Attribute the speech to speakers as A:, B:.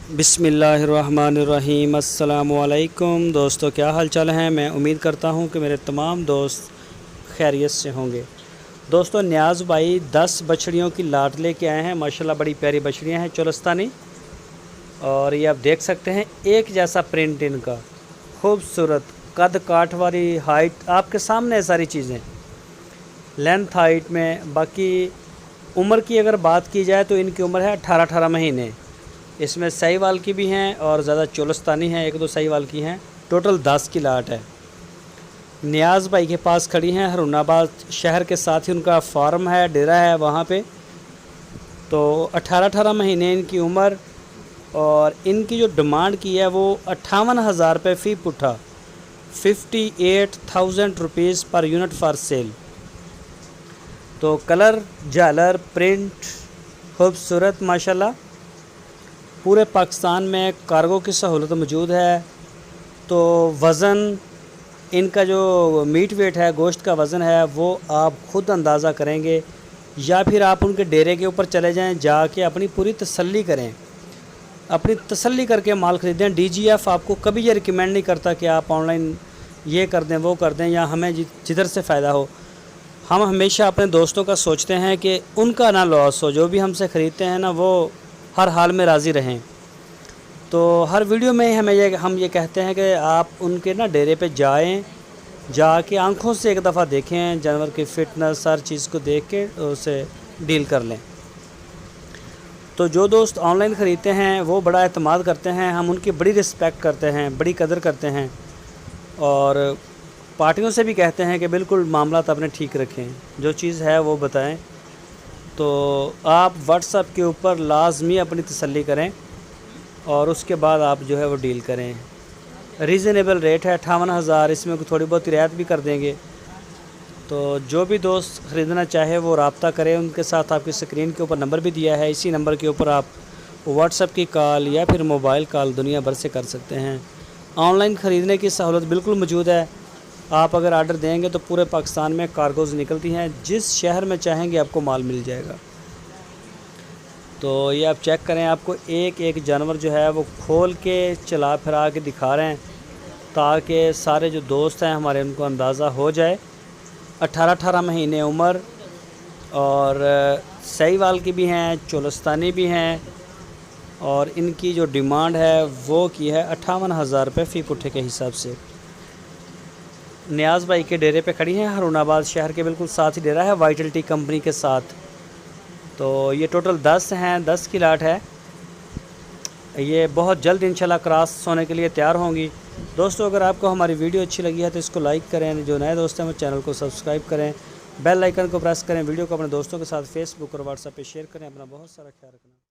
A: बिस्मिल्लाहिर्रहमानिर्रहीम। अस्सलामुअलैकुम दोस्तों, क्या हाल चाल हैं। मैं उम्मीद करता हूं कि मेरे तमाम दोस्त खैरियत से होंगे। दोस्तों, नियाज़ भाई 10 बछड़ियों की लाट लेके आए हैं। माशाल्लाह बड़ी प्यारी बछड़ियां हैं चोलस्तानी, और ये आप देख सकते हैं एक जैसा प्रिंट इनका, खूबसूरत कद काठ वाली हाइट आपके सामने है सारी चीज़ें, लेंथ हाइट में। बाकी उम्र की अगर बात की जाए तो इनकी उम्र है 18 महीने। इसमें साहिवाल की भी हैं और ज़्यादा चोलस्तानी हैं, एक दो साहिवाल की हैं। टोटल 10 की लाट है। नियाज़ भाई के पास खड़ी हैं हरूनाबाद शहर के साथ ही उनका फार्म है, डेरा है वहाँ पे। तो 18 महीने इनकी उम्र, और इनकी जो डिमांड की है वो 58,000 रुपये फ़ी पुट्ठा, 58,000 rupees per unit for sale. तो कलर, झालर, प्रिंट खूबसूरत माशाल्लाह। पूरे पाकिस्तान में कार्गो की सहूलत मौजूद है। तो वज़न इनका जो मीट वेट है, गोश्त का वज़न है, वो आप ख़ुद अंदाज़ा करेंगे, या फिर आप उनके डेरे के ऊपर चले जाएं, जाके अपनी पूरी तसल्ली करें, अपनी तसल्ली करके माल ख़रीदें। DGF आपको कभी ये रिकमेंड नहीं करता कि आप ऑनलाइन ये कर दें, वो कर दें, या हमें जिधर से फ़ायदा हो। हम हमेशा अपने दोस्तों का सोचते हैं कि उनका ना लॉस हो, जो भी हमसे ख़रीदते हैं ना वो हर हाल में राज़ी रहें। तो हर वीडियो में हम ये कहते हैं कि आप उनके ना डेरे पे जाएं, जाके आंखों से एक दफ़ा देखें, जानवर की फ़िटनेस हर चीज़ को देख के उसे डील कर लें। तो जो दोस्त ऑनलाइन ख़रीदते हैं वो बड़ा एतमाद करते हैं, हम उनकी बड़ी रिस्पेक्ट करते हैं, बड़ी कदर करते हैं, और पार्टियों से भी कहते हैं कि बिल्कुल मामला अपने ठीक रखें, जो चीज़ है वो बताएं। तो आप व्हाट्सएप के ऊपर लाजमी अपनी तसल्ली करें, और उसके बाद आप जो है वो डील करें। रीज़नेबल रेट है 58,000, इसमें थोड़ी बहुत रियायत भी कर देंगे। तो जो भी दोस्त ख़रीदना चाहे वो रब्ता करें उनके साथ। आपकी स्क्रीन के ऊपर नंबर भी दिया है, इसी नंबर के ऊपर आप व्हाट्सएप की कॉल या फिर मोबाइल कॉल दुनिया भर से कर सकते हैं। ऑनलाइन ख़रीदने की सहूलत बिल्कुल मौजूद है। आप अगर आर्डर देंगे तो पूरे पाकिस्तान में कार्गोज़ निकलती हैं, जिस शहर में चाहेंगे आपको माल मिल जाएगा। तो ये आप चेक करें, आपको एक एक जानवर जो है वो खोल के चला फिरा के दिखा रहे हैं, ताकि सारे जो दोस्त हैं हमारे उनको अंदाज़ा हो जाए। 18 महीने उम्र, और साहिवाल की भी हैं, चोलस्तानी भी हैं, और इनकी जो डिमांड है वो की है 58,000 रुपये फ़ी पुट्ठे के हिसाब से। नियाज़ भाई के डेरे पे खड़ी हैं, हरूनाबाद शहर के बिल्कुल साथ ही डेरा है वाइटल्टी कंपनी के साथ। तो ये टोटल 10 हैं, 10 की लाट है। ये बहुत जल्द इंशाल्लाह क्रॉस होने के लिए तैयार होंगी। दोस्तों, अगर आपको हमारी वीडियो अच्छी लगी है तो इसको लाइक करें, जो नए दोस्त हैं वो चैनल को सब्सक्राइब करें, बेल आइकन को प्रेस करें, वीडियो को अपने दोस्तों के साथ फेसबुक और व्हाट्सएप पे शेयर करें। अपना बहुत सारा ख्याल रखना।